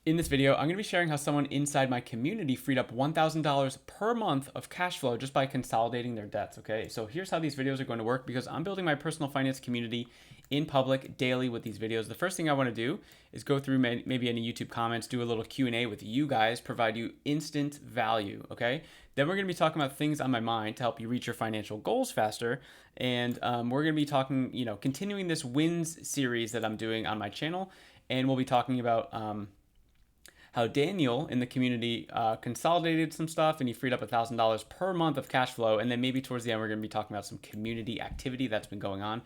In this video, I'm going to be sharing how someone inside my community freed up $1,000 per month of cash flow just by consolidating their debts, okay? So here's how these videos are going to work because I'm building my personal finance community in public daily with these videos. The first thing I want to do is go through maybe any YouTube comments, do a little Q&A with you guys, provide you instant value, okay? Then we're going to be talking about things on my mind to help you reach your financial goals faster. And we're going to be talking, continuing this wins series that I'm doing on my channel. And we'll be talking about how Daniel in the community consolidated some stuff and he freed up $1,000 per month of cash flow. And then maybe towards the end, we're going to be talking about some community activity that's been going on.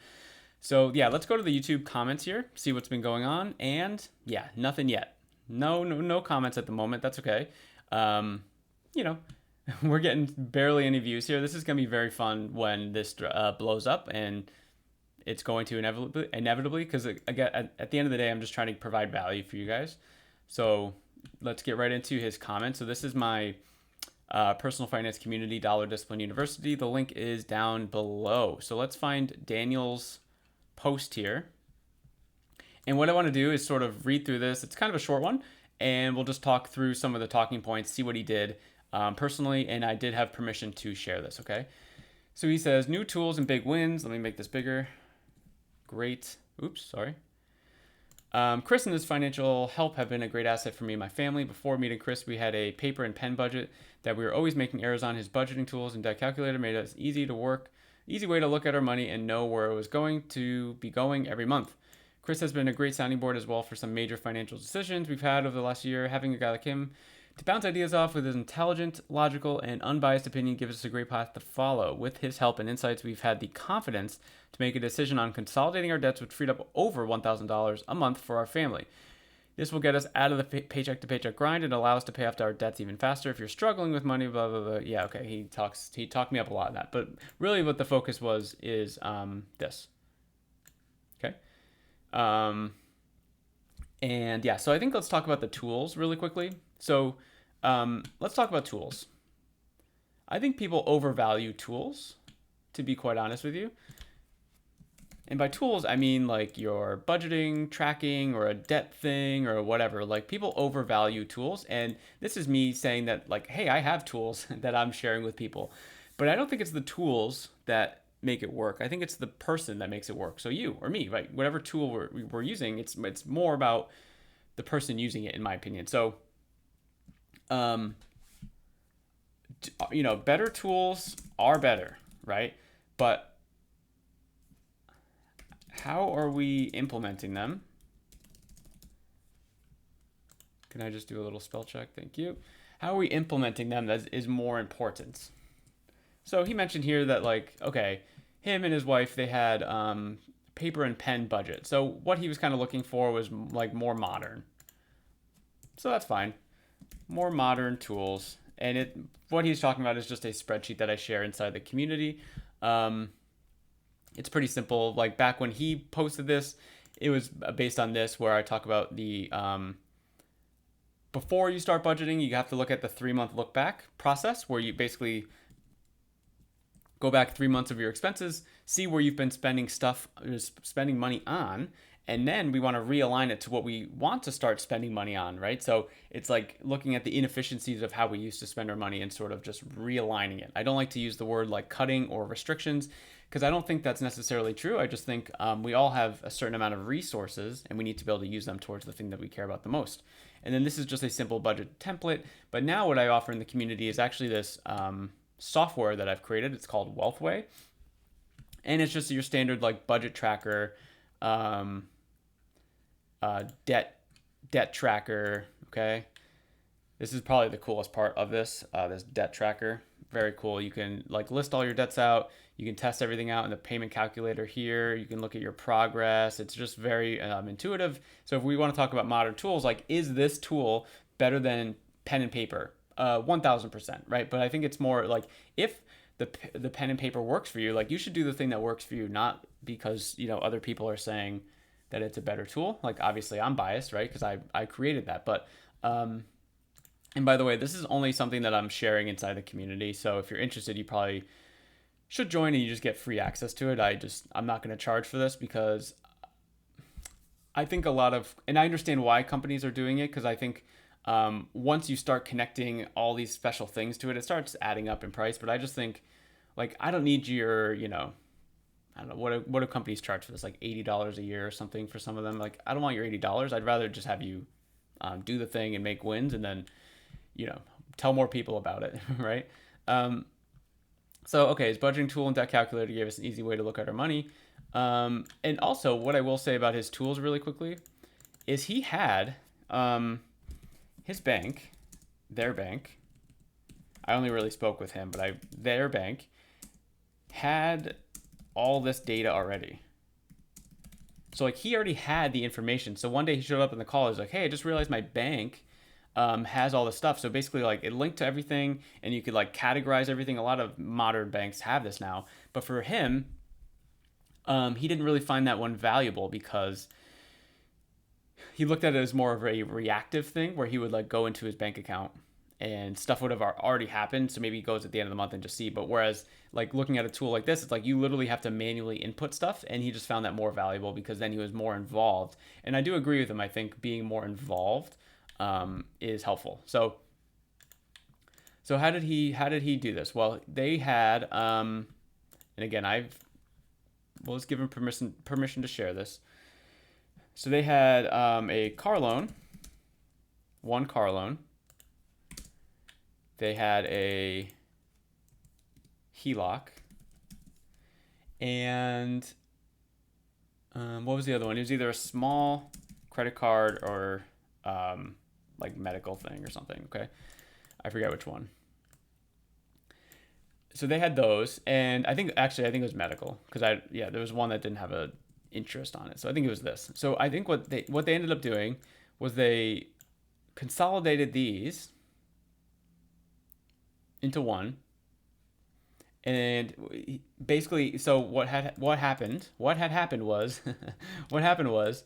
So yeah, let's go to the YouTube comments here, see what's been going on. And yeah, nothing yet. No comments at the moment. That's okay. You know, we're getting barely any views here. This is going to be very fun when this blows up, and it's going to inevitably, because again, at the end of the day, I'm just trying to provide value for you guys. So let's get right into his comments. So this is my personal finance community, Dollar Discipline University. The link is down below. So let's find Daniel's post here. And what I want to do is sort of read through this. It's kind of a short one, and we'll just talk through some of the talking points, see what he did personally, and I did have permission to share this, okay? So he says, new tools and big wins. Let me make this bigger. Great. Oops, sorry. Chris and his financial help have been a great asset for me and my family. Before meeting Chris, we had a paper and pen budget that we were always making errors on. His budgeting tools and debt calculator made us easy way to look at our money and know where it was going to be going every month. Chris has been a great sounding board as well for some major financial decisions we've had over the last year. Having a guy like him to bounce ideas off with his intelligent, logical, and unbiased opinion gives us a great path to follow. With his help and insights, we've had the confidence to make a decision on consolidating our debts, which freed up over $1,000 a month for our family. This will get us out of the paycheck to paycheck grind and allow us to pay off our debts even faster. If you're struggling with money, blah, blah, blah. Yeah, okay, he talked me up a lot on that. But really what the focus is this. Okay. And yeah, so I think let's talk about the tools really quickly. So let's talk about tools. I think people overvalue tools, to be quite honest with you. And by tools, I mean like your budgeting, tracking, or a debt thing, or whatever. Like people overvalue tools. And this is me saying that like, hey, I have tools that I'm sharing with people. But I don't think it's the tools that make it work. I think it's the person that makes it work. So you or me, right? Whatever tool we're using, it's more about the person using it, in my opinion. So, better tools are better, right? But how are we implementing them? Can I just do a little spell check? Thank you. How are we implementing them that is more important? So he mentioned here that like, okay, him and his wife, they had paper and pen budget. So what he was kind of looking for was like more modern. So that's fine. More modern tools. And what he's talking about is just a spreadsheet that I share inside the community. It's pretty simple. Like back when he posted this, it was based on this where I talk about the before you start budgeting, you have to look at the 3-month look back process where you basically go back 3 months of your expenses, see where you've been spending money on, and then we want to realign it to what we want to start spending money on, right? So it's like looking at the inefficiencies of how we used to spend our money and sort of just realigning it. I don't like to use the word like cutting or restrictions because I don't think that's necessarily true. I just think we all have a certain amount of resources and we need to be able to use them towards the thing that we care about the most. And then this is just a simple budget template. But now what I offer in the community is actually this software that I've created. It's called Wealthway. And it's just your standard like budget tracker, debt tracker. Okay, this is probably the coolest part of this debt tracker. Very cool. You can like list all your debts out. You can test everything out in the payment calculator here. You can look at your progress. It's just very intuitive. So if we want to talk about modern tools, like is this tool better than pen and paper? 1000%, right? But I think it's more like if the pen and paper works for you, like you should do the thing that works for you, not because other people are saying that it's a better tool. Like obviously I'm biased, right? Because I created that. But and by the way, this is only something that I'm sharing inside the community. So if you're interested, you probably should join and you just get free access to it. I'm not going to charge for this because I think a lot of, and I understand why companies are doing it, because I think once you start connecting all these special things to it, it starts adding up in price. But I just think, like, I don't need your, I don't know, what do companies charge for this, like $80 a year or something for some of them. Like, I don't want your $80. I'd rather just have you do the thing and make wins, and then you know tell more people about it, right? Um, so okay, his budgeting tool and debt calculator gave us an easy way to look at our money. And also, what I will say about his tools really quickly is he had his bank, their bank. I only really spoke with him, but their bank had all this data already. So like he already had the information. So one day he showed up in the call. He's like, "Hey, I just realized my bank has all this stuff." So basically, like it linked to everything, and you could like categorize everything. A lot of modern banks have this now, but for him, he didn't really find that one valuable because he looked at it as more of a reactive thing where he would like go into his bank account and stuff would have already happened. So maybe he goes at the end of the month and just see. But whereas like looking at a tool like this, it's like you literally have to manually input stuff. And he just found that more valuable because then he was more involved. And I do agree with him. I think being more involved is helpful. So how did he do this? Well, they had and again let's give him permission to share this. So they had a car loan, one car loan. They had a HELOC, and what was the other one? It was either a small credit card or like medical thing or something. Okay, I forget which one. So they had those, and I think it was medical because there was one that didn't have a interest on it. So I think it was this. So I think what they ended up doing was they consolidated these into one, and basically, so what had happened was what happened was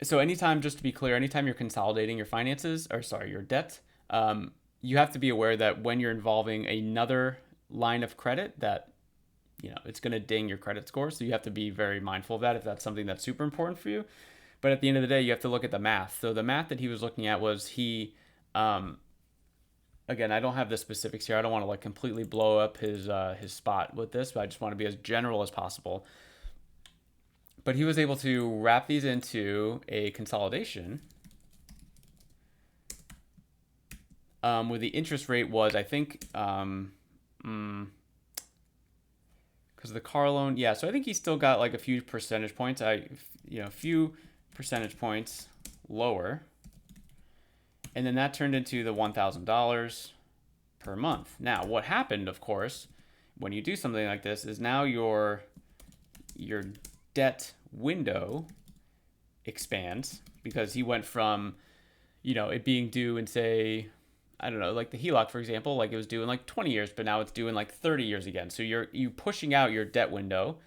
so anytime, just to be clear, anytime you're consolidating your finances, or sorry, your debt, you have to be aware that when you're involving another line of credit, that it's going to ding your credit score. So you have to be very mindful of that if that's something that's super important for you. But at the end of the day, you have to look at the math. So the math that he was looking at was again, I don't have the specifics here. I don't want to like completely blow up his spot with this, but I just want to be as general as possible. But he was able to wrap these into a consolidation where the interest rate was, I think, because the car loan, yeah. So I think he still got like a few percentage points. A few percentage points lower. And then that turned into the $1,000 per month. Now, what happened, of course, when you do something like this is now your debt window expands because he went from, it being due in, say, I don't know, like the HELOC, for example, like it was due in like 20 years, but now it's due in like 30 years again. So you pushing out your debt window.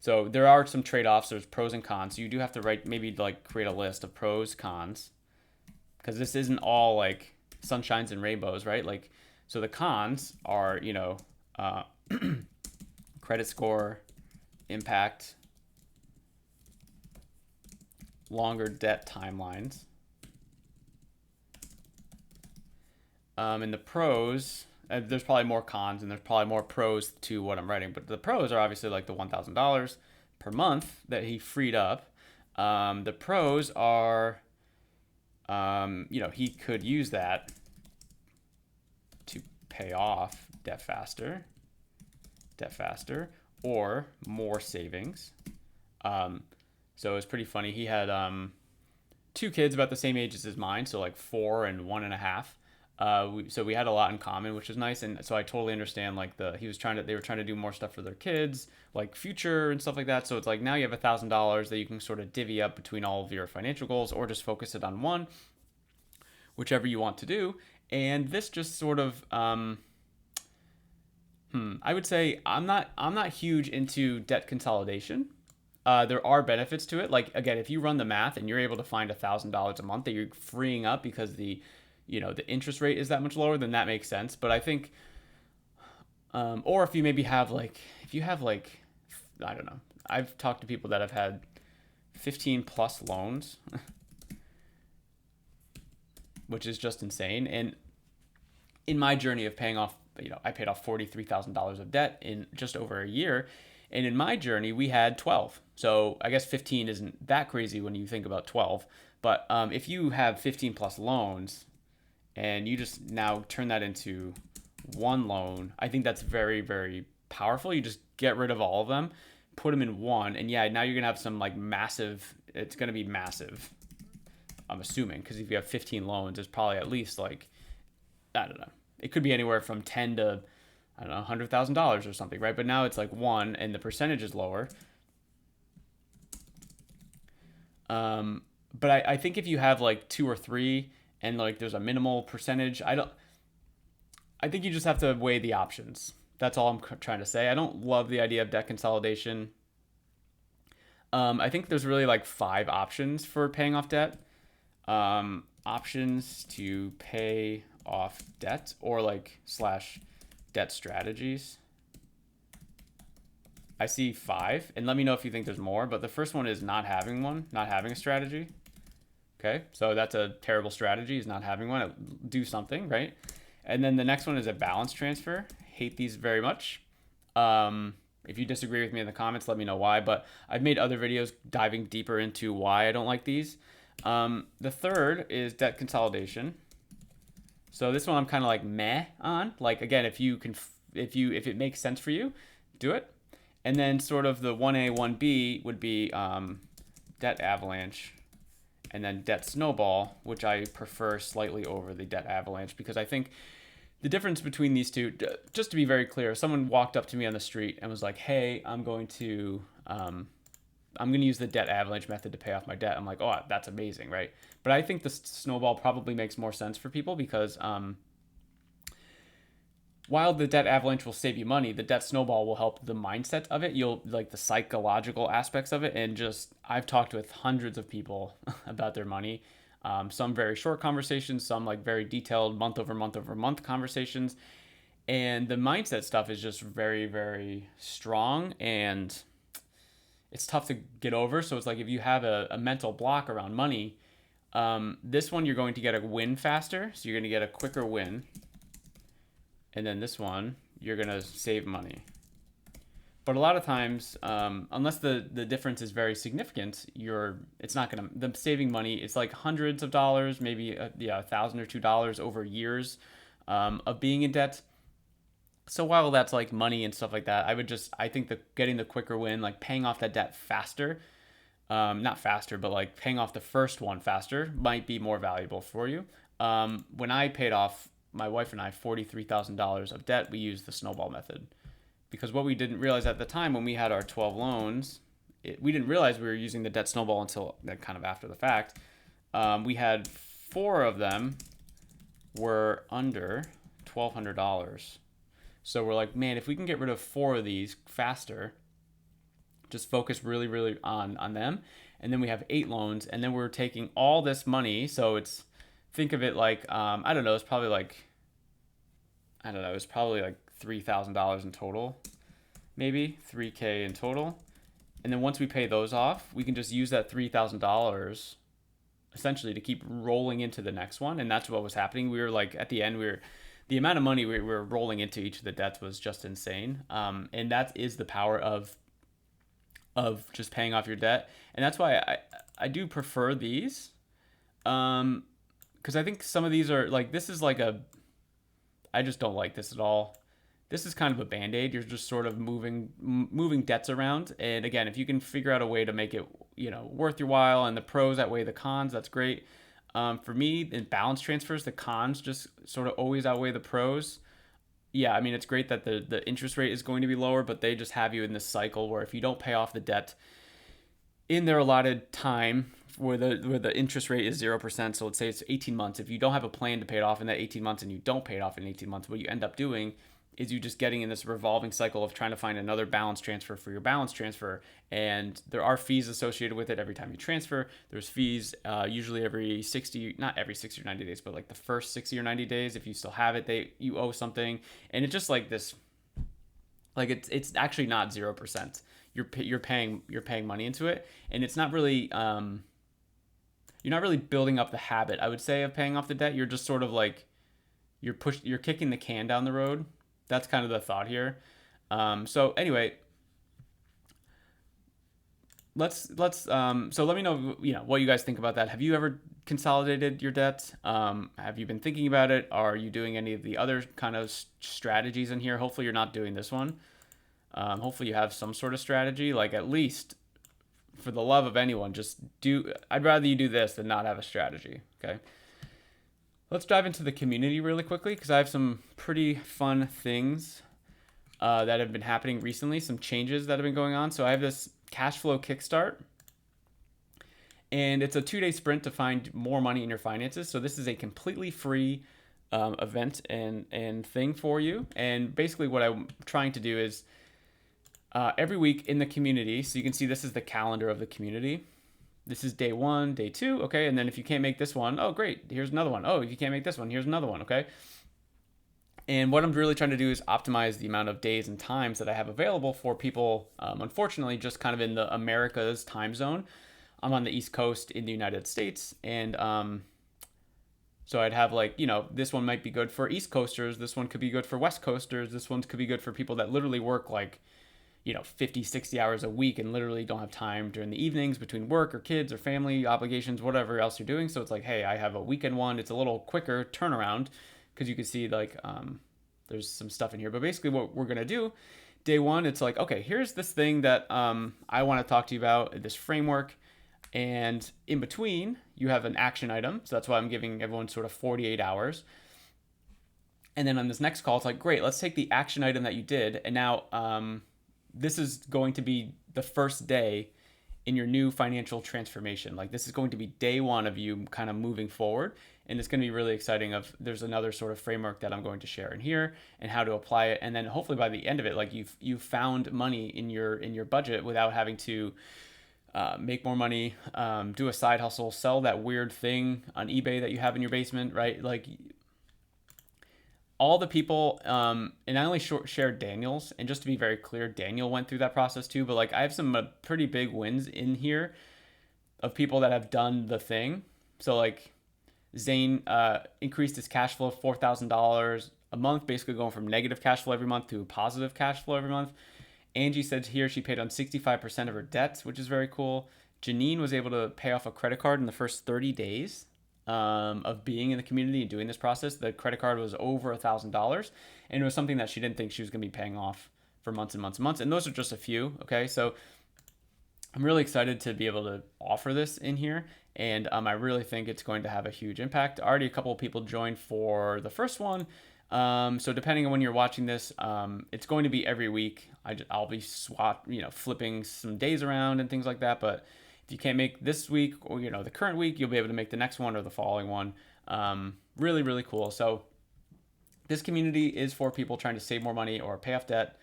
So there are some trade-offs. There's pros and cons. So you do have to maybe like create a list of pros, cons, because this isn't all like sunshines and rainbows, right? Like, so the cons are, credit score, impact, longer debt timelines. And the pros, there's probably more cons and there's probably more pros to what I'm writing, but the pros are obviously like the $1,000 per month that he freed up. The pros are, he could use that to pay off debt faster, or more savings. So it's pretty funny. He had two kids about the same age as mine, so like 4 and 1.5. So we had a lot in common, which is nice. And so I totally understand like they were trying to do more stuff for their kids, like future and stuff like that. So it's like now you have $1,000 that you can sort of divvy up between all of your financial goals, or just focus it on one, whichever you want to do. And this just sort of, I would say I'm not huge into debt consolidation. There are benefits to it. Like, again, if you run the math and you're able to find $1,000 a month that you're freeing up because the interest rate is that much lower, then that makes sense. But I think, or if you maybe have like, I don't know, I've talked to people that have had 15 plus loans, which is just insane. And in my journey of paying off, I paid off $43,000 of debt in just over a year. And in my journey, we had 12. So I guess 15 isn't that crazy when you think about 12. But if you have 15 plus loans and you just now turn that into one loan, I think that's very, very powerful. You just get rid of all of them, put them in one. And yeah, now you're going to have some like massive, it's going to be massive, I'm assuming, because if you have 15 loans, it's probably at least like, I don't know. It could be anywhere from 10 to, I don't know, $100,000 or something, right? But now it's like one, and the percentage is lower. But I think if you have like two or three, and like there's a minimal percentage, I think you just have to weigh the options. That's all I'm trying to say. I don't love the idea of debt consolidation. I think there's really like 5 options for paying off debt. Options to pay off debt, or like / debt strategies. I see 5, and let me know if you think there's more, but the first one is not having a strategy. Okay, so that's a terrible strategy, is not having one. Do something, right? And then the next one is a balance transfer. Hate these very much. If you disagree with me in the comments, let me know why, but I've made other videos diving deeper into why I don't like these. The third is debt consolidation. So this one I'm kind of like meh on. Like, again, if it makes sense for you, do it. And then sort of the 1A, 1B would be debt avalanche, and then debt snowball, which I prefer slightly over the debt avalanche, because I think the difference between these two, just to be very clear, if someone walked up to me on the street and was like, hey, I'm going to use the debt avalanche method to pay off my debt. I'm like, oh, that's amazing, right? But I think the snowball probably makes more sense for people, because while the debt avalanche will save you money, the debt snowball will help the mindset of it. You'll like the psychological aspects of it. And just, I've talked with hundreds of people about their money. Some very short conversations, some like very detailed month over month conversations. And the mindset stuff is just very, very strong, and it's tough to get over. So it's like, if you have a mental block around money, this one you're going to get a win faster. So you're going to get a quicker win. And then this one, you're going to save money. But a lot of times, unless the difference is very significant, it's not going to, the saving money, it's like hundreds of dollars, maybe $1,000 or $2 over years of being in debt. So while that's like money and stuff like that, I think that getting the quicker win, like paying off that debt faster, not faster, but like paying off the first one faster, might be more valuable for you. When I paid off, my wife and I, $43,000 of debt, we used the snowball method, because what we didn't realize at the time when we had our 12 loans, we didn't realize we were using the debt snowball until kind of after the fact. We had 4 of them were under $1,200. So we're like, man, if we can get rid of 4 of these faster, just focus really, really on them. And then we have 8 loans, and then we're taking all this money. So think of it like, I don't know, it's probably like $3,000 in total, maybe $3K in total. And then once we pay those off, we can just use that $3,000 essentially to keep rolling into the next one. And that's what was happening. We were like, at the end, the amount of money we were rolling into each of the debts was just insane. And that is the power of just paying off your debt. And that's why I do prefer these. Because I think some of these are like, this is like I just don't like this at all. This is kind of a Band-Aid. You're just sort of moving debts around. And again, if you can figure out a way to make it, worth your while, and the pros outweigh the cons, that's great. For me, in balance transfers, the cons just sort of always outweigh the pros. Yeah, I mean, it's great that the interest rate is going to be lower, but they just have you in this cycle where if you don't pay off the debt in their allotted time, where the interest rate is 0%, so let's say it's 18 months. If you don't have a plan to pay it off in that 18 months and you don't pay it off in 18 months, what you end up doing is you just getting in this revolving cycle of trying to find another balance transfer for your balance transfer. And there are fees associated with it every time you transfer. There's fees usually not every 60 or 90 days, but like the first 60 or 90 days. If you still have it, you owe something. And it's just like this, like it's actually not 0%. you're paying money into it, and it's not really you're not really building up the habit, I would say, of paying off the debt. You're just sort of like you're kicking the can down the road. That's kind of the thought here. So anyway, so let me know, what you guys think about that. Have you ever consolidated your debt? Have you been thinking about it? Are you doing any of the other kind of strategies in here? Hopefully you're not doing this one. Hopefully you have some sort of strategy, like at least for the love of anyone, I'd rather you do this than not have a strategy. Okay. Let's dive into the community really quickly, because I have some pretty fun things that have been happening recently, some changes that have been going on. So I have this cash flow kickstart, and it's a 2-day sprint to find more money in your finances. So this is a completely free event and thing for you. And basically what I'm trying to do is every week in the community, so you can see this is the calendar of the community. This is day 1, day 2, okay? And then if you can't make this one, oh, great, here's another one. Oh, if you can't make this one, here's another one, okay? And what I'm really trying to do is optimize the amount of days and times that I have available for people, unfortunately, just kind of in the Americas time zone. I'm on the East Coast in the United States, and so I'd have this one might be good for East Coasters, this one could be good for West Coasters, this one could be good for people that literally work 50, 60 hours a week and literally don't have time during the evenings between work or kids or family obligations, whatever else you're doing. So it's like, hey, I have a weekend one. It's a little quicker turnaround, because you can see there's some stuff in here. But basically what we're going to do, day 1, it's like, okay, here's this thing that I want to talk to you about, this framework. And in between, you have an action item. So that's why I'm giving everyone sort of 48 hours. And then on this next call, it's like, great, let's take the action item that you did. And now this is going to be the first day in your new financial transformation. Like, this is going to be day 1 of you kind of moving forward. And it's going to be really exciting. There's another sort of framework that I'm going to share in here and how to apply it. And then hopefully by the end of it, like you've found money in your budget without having to make more money, do a side hustle, sell that weird thing on eBay that you have in your basement, right? Like, all the people, and I only shared Daniel's, and just to be very clear, Daniel went through that process too, but I have some pretty big wins in here of people that have done the thing. So Zane increased his cash flow $4,000 a month, basically going from negative cash flow every month to positive cash flow every month. Angie said here she paid on 65% of her debts, which is very cool. Janine was able to pay off a credit card in the first 30 days of being in the community and doing this process. The credit card was over $1,000, and it was something that she didn't think she was going to be paying off for months and months and months. And those are just a few. Okay, so I'm really excited to be able to offer this in here, and I really think it's going to have a huge impact. Already a couple of people joined for the first one. So depending on when you're watching this, it's going to be every week. I'll be flipping some days around and things like that, but if you can't make this week or, the current week, you'll be able to make the next one or the following one. Really, really cool. So this community is for people trying to save more money or pay off debt,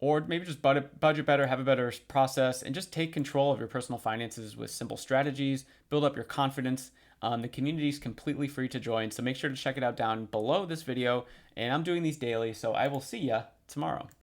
or maybe just budget better, have a better process, and just take control of your personal finances with simple strategies, build up your confidence. The community is completely free to join, so make sure to check it out down below this video. And I'm doing these daily, so I will see ya tomorrow.